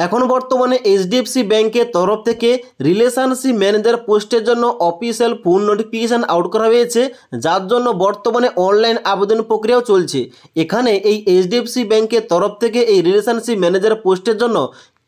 এখন বর্তমানে এইচডিএফসি ব্যাংকের তরফ থেকে রিলেশনশিপ ম্যানেজার পোস্টের জন্য অফিসিয়াল ফোন নোটিফিকেশান আউট করা হয়েছে, যার জন্য বর্তমানে অনলাইন আবেদন প্রক্রিয়াও চলছে। এখানে এই এইচডিএফসি ব্যাংকের তরফ থেকে এই রিলেশনশিপ ম্যানেজার পোস্টের জন্য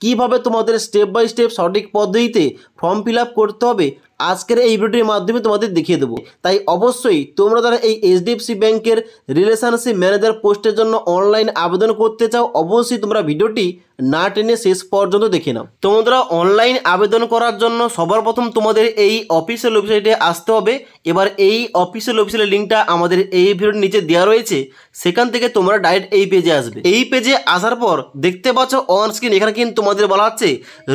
কিভাবে তোমাদের স্টেপ বাই স্টেপ সঠিক পদ্ধতিতে ফর্ম ফিল আপ করতে হবে আজকের এই ভিডিওর মাধ্যমে তোমাদের দেখিয়ে দেবো। তাই অবশ্যই তোমরা যারা এই এইচডিএফসি ব্যাংকের রিলেশনশিপ ম্যানেজার পোস্টের জন্য অনলাইন আবেদন করতে চাও, অবশ্যই তোমরা ভিডিওটি না টেনে শেষ পর্যন্ত দেখে নাও। তোমরা অনলাইন আবেদন করার জন্য সবার প্রথম তোমাদের এই অফিসিয়াল ওয়েবসাইটে আসতে হবে। এবার এই অফিসিয়াল ওয়েবসাইটের লিঙ্কটা আমাদের এই ভিডিওর নিচে দেওয়া রয়েছে, সেখান থেকে তোমরা ডাইরেক্ট এই পেজে আসবে। এই পেজে আসার পর দেখতে পাচ্ছ অন স্ক্রিন এখানে কিন্তু তোমাদের বলা হচ্ছে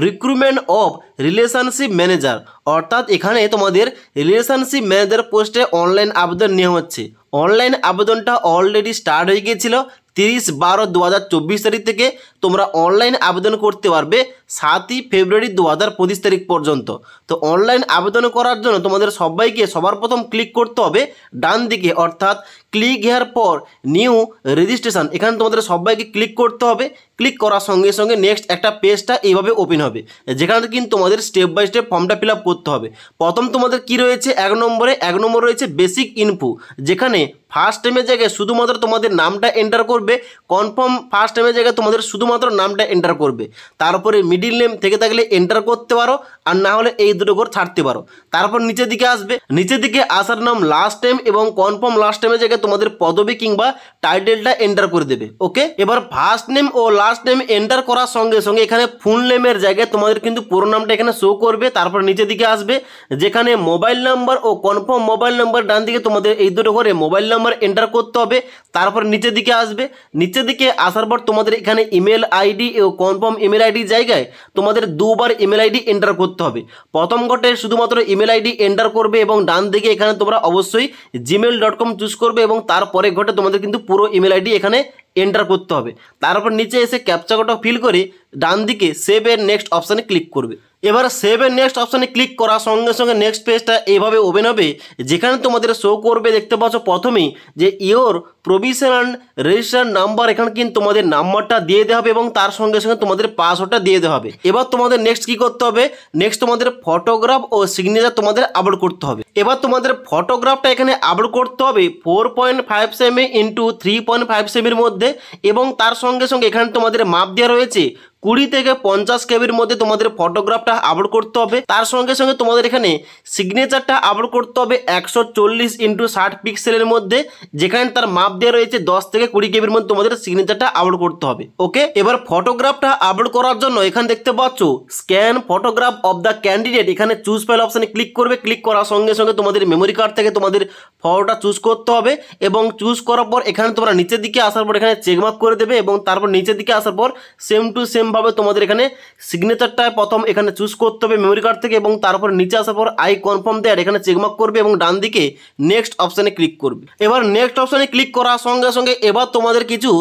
রিক্রুটমেন্ট অফ রিলেশনশিপ ম্যানেজার, অর্থাৎ এখানে তোমাদের রিলেশনশিপ ম্যানেজার পোস্টে অনলাইন আবেদন নেওয়া হচ্ছে। অনলাইন আবেদনটা অলরেডি স্টার্ট হয়ে গিয়েছিল 30/12/2024 তারিখ থেকে। তোমরা অনলাইন আবেদন করতে পারবে 7ই ফেব্রুয়ারি 2025 তারিখ পর্যন্ত। তো অনলাইন আবেদন করার জন্য তোমাদের সবাইকে সবার প্রথম ক্লিক করতে হবে ডান দিকে, অর্থাৎ ক্লিক হেয়ার পর নিউ রেজিস্ট্রেশন, এখানে তোমাদের সবাইকে ক্লিক করতে হবে। ক্লিক করার সঙ্গে সঙ্গে নেক্সট একটা পেজটা এইভাবে ওপেন হবে, যেখানে কিন্তু তোমাদের স্টেপ বাই স্টেপ ফর্মটা ফিল আপ করতে হবে। প্রথম তোমাদের কি রয়েছে, এক নম্বর রয়েছে বেসিক ইনফো, যেখানে ফার্স্ট টাইমের জায়গায় শুধুমাত্র তোমাদের নামটা এন্টার করবে। কনফার্ম ফার্স্ট টাইমের জায়গায় তোমাদের শুধুমাত্র নামটা এন্টার করবে। তারপরে মিডিল নেম থেকে থাকলে এন্টার করতে পারো, আর না হলে এই দুটো করে ছাড়তে পারো। তারপর নিচের দিকে আসবে, নিচের দিকে আসার নাম লাস্ট টাইম এবং কনফার্ম লাস্ট টাইমের জায়গায় তোমাদের পদবি কিংবা টাইটেলটা এন্টার করে দেবে। ওকে, এবার ফার্স্ট নেম ও লাস্ট নেম এন্টার করার সঙ্গে সঙ্গে এখানে ফুল নেমের জায়গায় তোমাদের কিন্তু পুরো নামটা এখানে শো করবে। তারপর নিচের দিকে আসবে, যেখানে মোবাইল নাম্বার ও কনফার্ম মোবাইল নাম্বার ডান দিকে তোমাদের এই দুটো করে মোবাইল নাম্বার এন্টার করতে হবে। তারপর নিচের দিকে আসবে, নিচের দিকে আসার পর তোমাদের এখানে ইমেল আইডি ও কনফার্ম ইমেল আইডি জায়গায় তোমাদের দুবার ইমেল আইডি এন্টার করতে হবে। প্রথম ঘটে শুধুমাত্র ইমেল আইডি এন্টার করবে এবং ডান দিকে এখানে তোমরা অবশ্যই gmail.com চুজ করবে এবং তারপরে ঘটে তোমাদের কিন্তু পুরো ইমেল আইডি এখানে এন্টার করতে হবে। তারপর নিচে এসে ক্যাপচা কোডটা ফিল করে ডান দিকে সেভ এর নেক্সট অপশানে ক্লিক করবে। এবার সেভ এর নেক্সট অপশানে ক্লিক করার সঙ্গে সঙ্গে নেক্সট পেজটা এইভাবে ওপেন হবে, যেখানে তোমাদের শো করবে দেখতে পাচ্ছ প্রথমেই যে ইওর প্রভিশনাল রেজিস্ট্রেশন নাম্বার, এখানে কিন্তু তোমাদের নাম্বারটা দিয়ে দেওয়া হবে এবং তার সঙ্গে সঙ্গে তোমাদের পাসওয়ার্ডটা দিয়ে দেওয়া হবে। এবার তোমাদের নেক্সট কি করতে হবে, নেক্সট তোমাদের ফটোগ্রাফ ও সিগনেচার তোমাদের আপলোড করতে হবে। এবার তোমাদের ফটোগ্রাফটা এখানে আপলোড করতে হবে 4.5 সেমি ইন্টু 3.5 সেমির মধ্যে, এবং তার সঙ্গে সঙ্গে এখানে তোমাদের মাপ দেওয়া রয়েছে 20 থেকে 50 কেবির মধ্যে তোমাদের ফটোগ্রাফটা আপলোড করতে হবে। তার সঙ্গে সঙ্গে তোমাদের এখানে সিগনেচারটা আপলোড করতে হবে 140x60 পিক্সেলের মধ্যে, যেখানে তার মাপ দেওয়া রয়েছে 10 থেকে 20 কেবির মধ্যে তোমাদের সিগনেচারটা আপলোড করতে হবে। ওকে, এবার ফটোগ্রাফটা আপলোড করার জন্য এখানে দেখতে পাচ্ছ scan photograph of the candidate, এখানে চুজ ফাইল অপশানে ক্লিক করবে। ক্লিক করার সঙ্গে সঙ্গে তোমাদের মেমোরি কার্ড থেকে তোমাদের ফটোটা চুজ করতে হবে এবং চুজ করার পর এখানে তোমরা নিচের দিকে আসার পর এখানে চেকমার্ক করে দেবে এবং তারপর নিচের দিকে আসার পর সেম টু সেম ভাবে তোমাদের এখানে সিগনেচারটা প্রথম এখানে চুজ করতে হবে মেমোরি কার্ড থেকে এবং তারপর নিচে আসার পর আই কনফার্ম দেয়ার এখানে চেকমার্ক করবে এবং ডান দিকে নেক্সট অপশানে ক্লিক করবে। এবার নেক্সট অপশানে ক্লিক করার সঙ্গে সঙ্গে এবার তোমাদের কিছু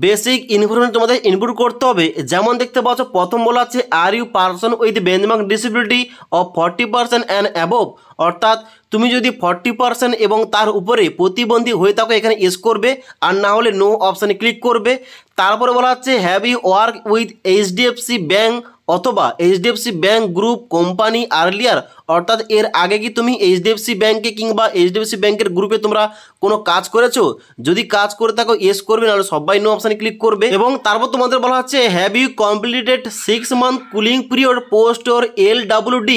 বেসিক ইনফরমেশন তোমাদের ইনপুট করতে হবে। যেমন দেখতে পাচ্ছ প্রথম বলা আছে are you person with benchmark disability of 40% and above, অর্থাৎ তুমি যদি 40% এবং তার উপরে প্রতিবন্ধী হয়ে থাকো এখানে ইয়েস করবে, আর না হলে নো অপশানে ক্লিক করবে। তারপরে বলা হচ্ছে have you work with HDFC bank অথবা HDFC bank group company earlier, অর্থাৎ এর আগে কি তুমি এইচডিএফসি ব্যাঙ্কে কিংবা এইচডিএফসি ব্যাঙ্কের গ্রুপে তোমরা কোনো কাজ করেছো? যদি কাজ করে থাকো ইয়েস করবে, নাহলে সবাই নো অপশানে ক্লিক করবে। এবং তারপর তোমাদের বলা হচ্ছে have you completed 6 month cooling period post or LWD,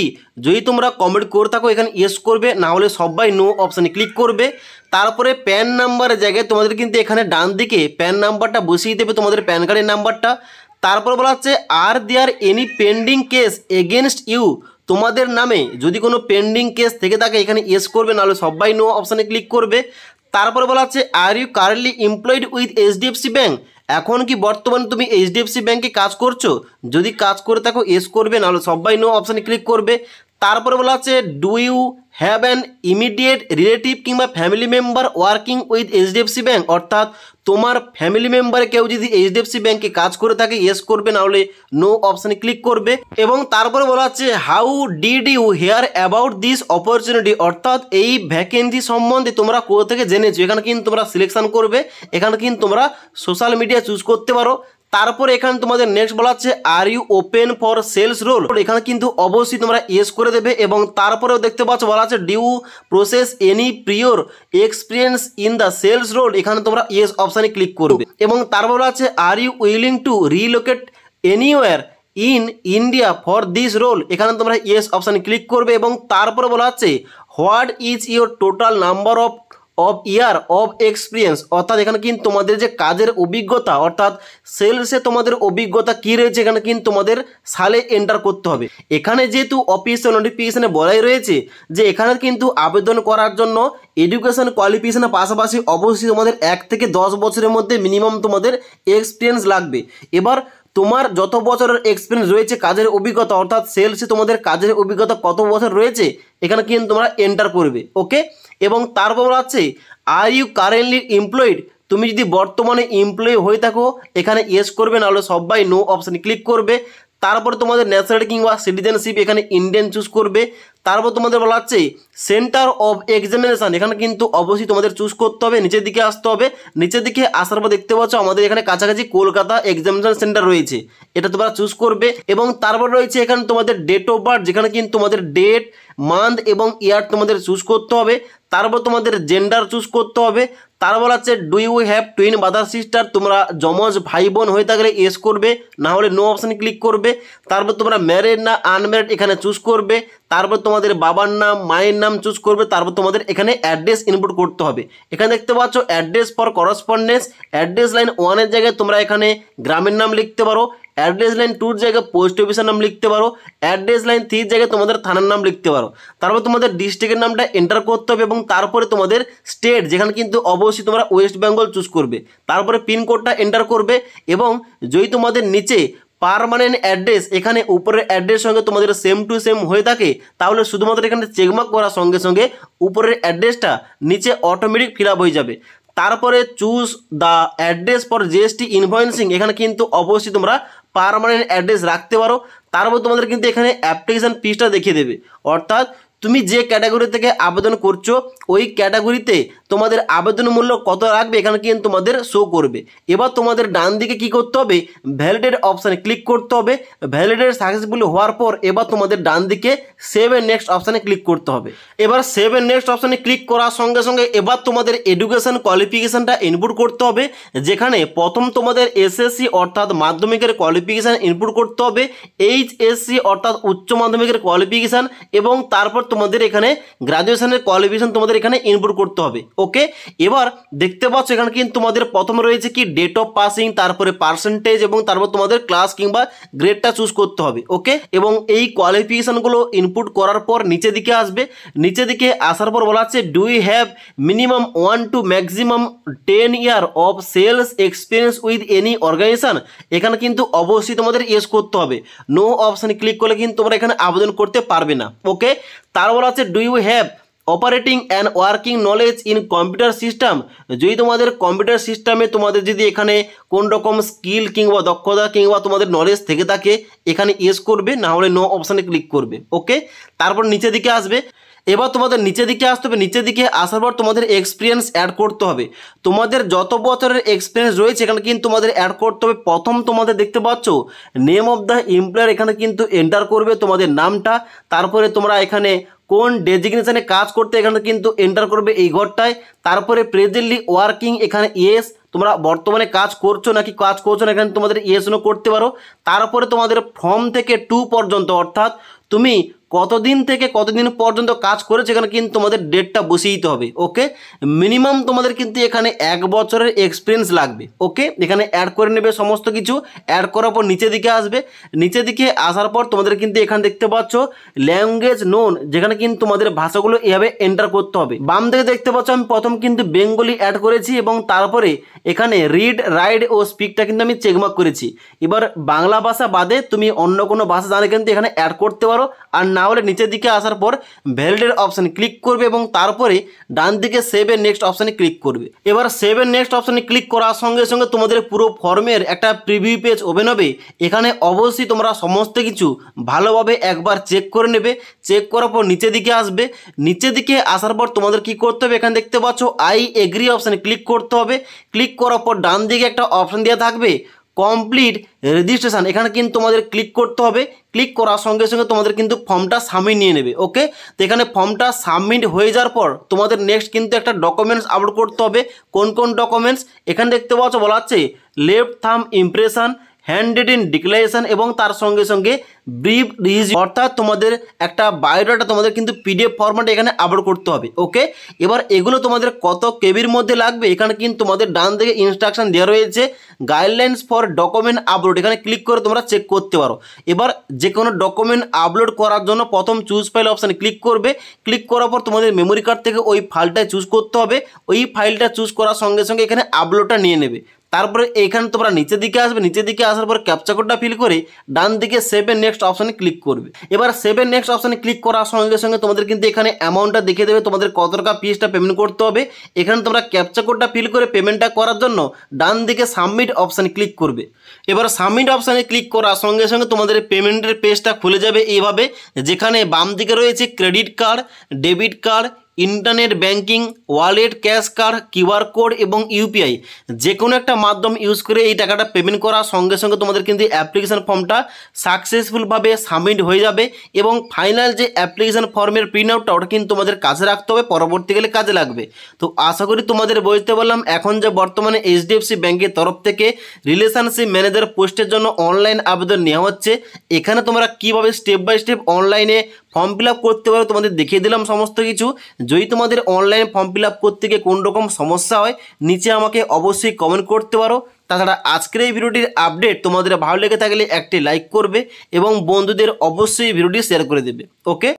যদি তোমরা কমপ্লিট করে থাকো এখানে ইয়েস করবে, না হলে সবাই নো অপশানে ক্লিক করবে। তারপরে প্যান নাম্বারের জায়গায় তোমাদের কিন্তু এখানে ডান দিকে প্যান নাম্বারটা বসিয়ে দেবে তোমাদের প্যান কার্ডের নাম্বারটা। তারপর বলা হচ্ছে are there any pending case against you, তোমাদের নামে যদি কোনো পেন্ডিং কেস থেকে থাকে এখানে ইয়েস করবে, নাহলে সবাই নো অপশানে ক্লিক করবে। তারপরে বলা হচ্ছে are you currently employed with HDFC bank, এখন কি বর্তমানে তুমি এইচডিএফসি ব্যাঙ্কে কাজ করছো? যদি কাজ করে থাকো ইয়েস করবে, নাহলে সবাই নো অপশানে ক্লিক করবে। তারপরে বলা হচ্ছে do you have an immediate relative কিংবা family member working with HDFC bank, অর্থাৎ তোমার ফ্যামিলি মেম্বারে কেউ যদি এইচডিএফসি ব্যাঙ্কে কাজ করে থাকে ইয়েস করবে, নাহলে নো অপশানে ক্লিক করবে। এবং তারপরে বলা হচ্ছে how did you hear about this opportunity, অর্থাৎ এই ভ্যাকেন্সি সম্বন্ধে তোমরা কোথা থেকে জেনেছো, এখানে কিন্তু তোমরা সিলেকশন করবে। এখানে কিন্তু তোমরা সোশ্যাল মিডিয়া চুজ করতে পারো। তারপরে এখানে তোমাদের নেক্সট বলা হচ্ছে are you open for sales role, এখানে কিন্তু অবশ্যই তোমরা ইয়েস করে দেবে। এবং তারপরেও দেখতে পাচ্ছ বলা আছে do you possess any prior experience in the sales role, এখানে তোমরা ইয়েস অপশানে ক্লিক করবে। এবং তারপর বলা আছে are you willing to relocate anywhere in India for this role, এখানে তোমরা ইয়েস অপশানে ক্লিক করবে। এবং তারপরে বলা আছে what is your total number of year of experience, অর্থাৎ এখানে কিন্তু তোমাদের যে কাজের অভিজ্ঞতা অর্থাৎ সেলসে তোমাদের অভিজ্ঞতা কী রয়েছে এখানে কিন্তু তোমাদের সালে এন্টার করতে হবে। এখানে যেহেতু অফিসিয়াল নোটিফিকেশনে বলাই রয়েছে যে এখানে কিন্তু আবেদন করার জন্য এডুকেশন কোয়ালিফিকেশনের পাশাপাশি অবশ্যই তোমাদের 1 থেকে 10 বছরের মধ্যে মিনিমাম তোমাদের এক্সপিরিয়েন্স লাগবে। এবার তোমার যত বছরের এক্সপিরিয়েন্স রয়েছে কাজের অভিজ্ঞতা অর্থাৎ সেলসে তোমাদের কাজের অভিজ্ঞতা কত বছর রয়েছে এখানে কিন্তু তোমরা এন্টার করবে। ওকে, এবং তারপর আছে আর ইউ কারেন্টলি এমপ্লয়েড, তুমি যদি বর্তমানে এমপ্লয়ি হয়ে থাকো এখানে ইয়েস করবে, নাহলে সবাই নো অপশানে ক্লিক করবে। তারপরে তোমাদের ন্যাশনালিটি কিংবা সিটিজেনশিপ এখানে ইন্ডিয়ান চুজ করবে। তারপর তোমাদের বলা হচ্ছে সেন্টার অফ এক্সামিনেশান, এখানে কিন্তু অবশ্যই তোমাদের চুজ করতে হবে, নিচের দিকে আসতে হবে। নিচের দিকে আসার পর দেখতে পাচ্ছ আমাদের এখানে কাছাকাছি কলকাতা এক্সামিনেশন সেন্টার রয়েছে, এটা তোমরা চুজ করবে। এবং তারপর রয়েছে এখানে তোমাদের ডেট অফ বার্থ, যেখানে কিন্তু তোমাদের ডেট মান্থ এবং ইয়ার তোমাদের চুজ করতে হবে। তারপর তোমাদের জেন্ডার চুজ করতে হবে। তারপর আছে do you have twin brother sister, তোমরা যমজ ভাই বোন হয়ে থাকলে ইয়েস করবে, না হলে নো অপশানে ক্লিক করবে। তারপর তোমরা ম্যারিড না আনম্যারিড এখানে চুজ করবে। তারপর তোমাদের বাবার নাম মায়ের নাম চুজ করবে। তারপর তোমাদের এখানে অ্যাড্রেস ইনপুট করতে হবে। এখানে দেখতে পাচ্ছ address for correspondence, address line 1-এর জায়গায় তোমরা এখানে গ্রামের নাম লিখতে পারো, অ্যাড্রেস লাইন 2-র জায়গায় পোস্ট অফিসের নাম লিখতে পারো, অ্যাড্রেস লাইন 3-র জায়গায় তোমাদের থানার নাম লিখতে পারো। তারপর তোমাদের ডিস্ট্রিক্টের নামটা এন্টার করতে হবে এবং তারপরে তোমাদের স্টেট, যেখানে কিন্তু অবশ্যই তোমরা ওয়েস্ট বেঙ্গল চুজ করবে। তারপরে পিনকোডটা এন্টার করবে এবং যদি তোমাদের নিচে পার্মানেন্ট অ্যাড্রেস এখানে উপরের অ্যাড্রেস সঙ্গে তোমাদের সেম টু সেম হয়ে থাকে তাহলে শুধুমাত্র এখানে চেকমার্ক করার সঙ্গে সঙ্গে উপরের অ্যাড্রেসটা নিচে অটোমেটিক ফিল আপ হয়ে যাবে। তারপরে choose the address for GST invoicing, এখানে কিন্তু অবশ্যই তোমরা পার্মানেন্ট অ্যাড্রেস রাখতে পারো। তারপর তোমাদের কিন্তু এখানে অ্যাপ্লিকেশান ফিসটা দেখিয়ে দেবে, অর্থাৎ তুমি যে ক্যাটাগরি থেকে আবেদন করছো ওই ক্যাটাগরিতে তোমাদের আবেদন মূল্য কত রাখবে এখানে কিন্তু তোমাদের শো করবে। এবার তোমাদের ডান দিকে কি করতে হবে, ভ্যালিডেট অপশানে ক্লিক করতে হবে। ভ্যালিডেট সাকসেসফুল হওয়ার পর এবার তোমাদের ডান দিকে সেভ এন্ড নেক্সট অপশানে ক্লিক করতে হবে। এবার সেভ এন্ড নেক্সট অপশানে ক্লিক করার সঙ্গে সঙ্গে এবার তোমাদের এডুকেশন কোয়ালিফিকেশানটা ইনপুট করতে হবে, যেখানে প্রথম তোমাদের এসএসসি অর্থাৎ মাধ্যমিকের কোয়ালিফিকেশান ইনপুট করতে হবে, এইচএসসি অর্থাৎ উচ্চ মাধ্যমিকের কোয়ালিফিকেশান, এবং তারপর তোমাদের এখানে গ্রাজুয়েশনের কোয়ালিফিকেশন তোমাদের এখানে ইনপুট করতে হবে। ওকে, এবার দেখতে পাচ্ছ এখানে কিন্তু তোমাদের প্রথমে রয়েছে কি ডেট অফ পাসিং, তারপরে পার্সেন্টেজ এবং তারপর তোমাদের ক্লাস কিংবা গ্রেডটা চুজ করতে হবে। ওকে, এবং এই কোয়ালিফিকেশনগুলো ইনপুট করার পর নিচে দিকে আসবে। নিচে দিকে আসার পর বলা আছে do you have minimum 1 to maximum 10 year of sales experience with any organization, এখানে কিন্তু অবশ্যই তোমাদের ইয়েস করতে হবে। নো অপশানে ক্লিক করলে কিন্তু তোমরা এখানে আবেদন করতে পারবে না। ওকে, তারপর আছে do you have operating and working knowledge in computer system, যদি তোমাদের কম্পিউটার সিস্টেমে তোমাদের যদি এখানে কোন রকম স্কিল কিংবা দক্ষতা কিংবা তোমাদের নলেজ থেকে থাকে এখানে ইয়েস করবে, না হলে নো অপশানে ক্লিক করবে। ওকে, তারপর নিচে দিকে আসবে। এবার তোমাদের নিচে দিকে আসতে হবে। নিচে দিকে আসার পর তোমাদের এক্সপিরিয়েন্স অ্যাড করতে হবে। তোমাদের যত বছরের এক্সপিরিয়েন্স রয়েছে এখানে কিন্তু তোমাদের অ্যাড করতে হবে। প্রথম তোমাদের দেখতে পাচ্ছ নেম অফ দ্য এমপ্লয়ার, এখানে কিন্তু এন্টার করবে তোমাদের নামটা। তারপরে তোমরা এখানে কোন ডেজিগনেশনে কাজ করতে এখানে কিন্তু এন্টার করবে এই ঘরটায়। তারপরে প্রেজেন্টলি ওয়ার্কিং, এখানে ইয়েস, তোমরা বর্তমানে কাজ করছো নাকি কাজ করছো না এখানে তোমাদের ইয়েস নো করতে পারো। তারপরে তোমাদের ফ্রম থেকে টু পর্যন্ত, অর্থাৎ তুমি কতদিন থেকে কতদিন পর্যন্ত কাজ করেছে এখানে কিন্তু তোমাদের ডেটটা বসিয়ে দিতে হবে। ওকে, মিনিমাম তোমাদের কিন্তু এখানে 1 বছরের এক্সপিরিয়েন্স লাগবে। ওকে, এখানে অ্যাড করে নেবে সমস্ত কিছু। অ্যাড করার পর নিচে দিকে আসবে। নিচে দিকে আসার পর তোমাদের কিন্তু এখানে দেখতে পাচ্ছ ল্যাঙ্গুয়েজ নোন, যেখানে কিন্তু তোমাদের ভাষাগুলো এভাবে এন্টার করতে হবে। বাম দিকে দেখতে পাচ্ছ আমি প্রথম কিন্তু বেঙ্গলি অ্যাড করেছি এবং তারপরে এখানে রিড রাইট ও স্পিকটা কিন্তু আমি চেকমার্ক করেছি। এবার বাংলা ভাষা বাদে তুমি অন্য কোনো ভাষা জানে কিন্তু এখানে অ্যাড করতে পারো, আর না হলে নিচের দিকে আসার পর ভ্যালিডেট অপশানে ক্লিক করবে এবং তারপরে ডান দিকে সেভ এন্ড নেক্সট অপশানে ক্লিক করবে। এবার সেভ এন্ড নেক্সট অপশানে ক্লিক করার সঙ্গে সঙ্গে তোমাদের পুরো ফর্মের একটা প্রিভিউ পেজ ওপেন হবে। এখানে অবশ্যই তোমরা সমস্ত কিছু ভালোভাবে একবার চেক করে নেবে। চেক করার পর নিচে দিকে আসবে। নিচে দিকে আসার পর তোমাদের কি করতে হবে, এখানে দেখতে পাচ্ছ আই এগ্রি অপশানে ক্লিক করতে হবে। ক্লিক করার পর ডান দিকে একটা অপশান দেওয়া থাকবে কমপ্লিট রেজিস্ট্রেশন, এখানে কিন্তু তোমাদের ক্লিক করতে হবে। ক্লিক করার সঙ্গে সঙ্গে তোমাদের কিন্তু ফর্মটা সাবমিট নিয়ে নেবে। ওকে, তো এখানে ফর্মটা সাবমিট হয়ে যাওয়ার পর তোমাদের নেক্সট কিন্তু একটা ডকুমেন্টস আপলোড করতে হবে। কোন কোন ডকুমেন্টস এখানে দেখতে পাচ্ছ, বলা আছে left thumb impression, hand written declaration এবং তার সঙ্গে সঙ্গে ব্রিফ রিজিউম, অর্থাৎ তোমাদের একটা বায়োডাটা তোমাদের কিন্তু পিডিএফ ফরম্যাটে এখানে আপলোড করতে হবে। ওকে, এবার এগুলো তোমাদের কত কেবির মধ্যে লাগবে এখানে কিন্তু তোমাদের ডান দিকে ইনস্ট্রাকশন দেওয়া রয়েছে, গাইডলাইন্স ফর ডকুমেন্ট আপলোড, এখানে ক্লিক করে তোমরা চেক করতে পারো। এবার যে কোনো ডকুমেন্ট আপলোড করার জন্য প্রথম চুজ ফাইল অপশানে ক্লিক করবে। ক্লিক করার পর তোমাদের মেমোরি কার্ড থেকে ওই ফাইলটা চুজ করতে হবে। ওই ফাইলটা চুজ করার সঙ্গে সঙ্গে এখানে আপলোডটা নিয়ে নেবে। তারপরে এইখানে তোমরা নিচের দিকে আসবে, নিচের দিকে আসার পর ক্যাপচা কোডটা ফিল করে ডান দিকে সেভ এন্ড নেক্সট অপশানে ক্লিক করবে। এবার সেভ এন্ড নেক্সট অপশানে ক্লিক করার সঙ্গে সঙ্গে তোমাদের কিন্তু এখানে অ্যামাউন্টটা দেখিয়ে দেবে, তোমাদের কত টাকা ফিসটা পেমেন্ট করতে হবে। এখানে তোমরা ক্যাপচা কোডটা ফিল করে পেমেন্টটা করার জন্য ডান দিকে সাবমিট অপশানে ক্লিক করবে। এবার সাবমিট অপশানে ক্লিক করার সঙ্গে সঙ্গে তোমাদের পেমেন্টের পেজটা খুলে যাবে এইভাবে, যেখানে বাম দিকে রয়েছে credit card, debit card, internet banking, wallet, cash card, QR code এবং ইউপিআই, যে কোনো একটা মাধ্যম ইউজ করে এই টাকাটা পেমেন্ট করার সঙ্গে সঙ্গে তোমাদের কিন্তু অ্যাপ্লিকেশন ফর্মটা সাকসেসফুলভাবে সাবমিট হয়ে যাবে। এবং ফাইনাল যে অ্যাপ্লিকেশন ফর্মের প্রিন্ট আউটটা ওটা কিন্তু তোমাদের কাছে রাখতে হবে, পরবর্তীকালে কাজে লাগবে। তো আশা করি তোমাদের বুঝতে পারলাম এখন যে বর্তমানে এইচডিএফসি ব্যাংকের তরফ থেকে রিলেশনশিপ ম্যানেজার পোস্টের জন্য অনলাইন আবেদন নেওয়া হচ্ছে। এখানে তোমরা কীভাবে স্টেপ বাই স্টেপ অনলাইনে ফর্ম ফিল আপ করতে পারো তোমাদের দেখিয়ে দিলাম সমস্ত কিছু। যদি তোমাদের অনলাইন ফর্ম ফিল আপ করতে গিয়ে কোন রকম সমস্যা হয় নিচে আমাকে অবশ্যই কমেন্ট করতে পারো। তাছাড়া আজকের এই ভিডিওটির আপডেট তোমাদের ভালো লেগে থাকলে একটি লাইক করবে এবং বন্ধুদের অবশ্যই ভিডিওটি শেয়ার করে দেবে। ওকে।